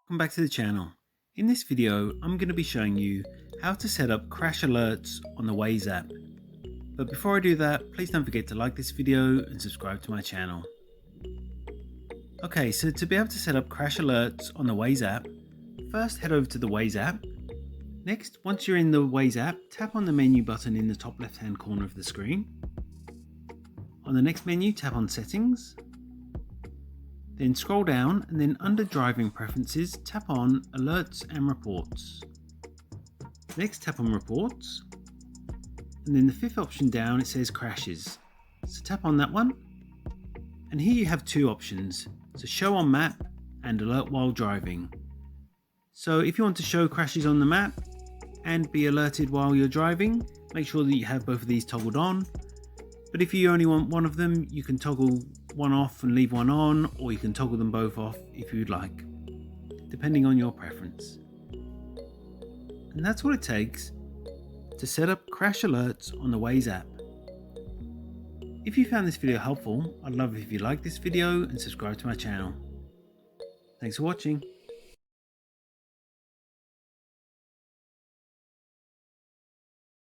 Welcome back to the channel. In this video, I'm going to be showing you how to set up crash alerts on the Waze app. But before I do that, please don't forget to like this video and subscribe to my channel. Okay, so to be able to set up crash alerts on the Waze app, first head over to the Waze app. Next, once you're in the Waze app, tap on the menu button in the top left hand corner of the screen. On the next menu, tap on Settings. Then scroll down and then under Driving Preferences, tap on Alerts and Reports. Next tap on Reports, and then the fifth option down it says Crashes. So tap on that one, and here you have two options, so Show on Map and Alert while driving. So if you want to show crashes on the map and be alerted while you're driving, make sure that you have both of these toggled on. But if you only want one of them, you can toggle one off and leave one on, or you can toggle them both off if you'd like, depending on your preference. And that's what it takes to set up crash alerts on the Waze app. If you found this video helpful, I'd love it if you like this video and subscribe to my channel. Thanks for watching.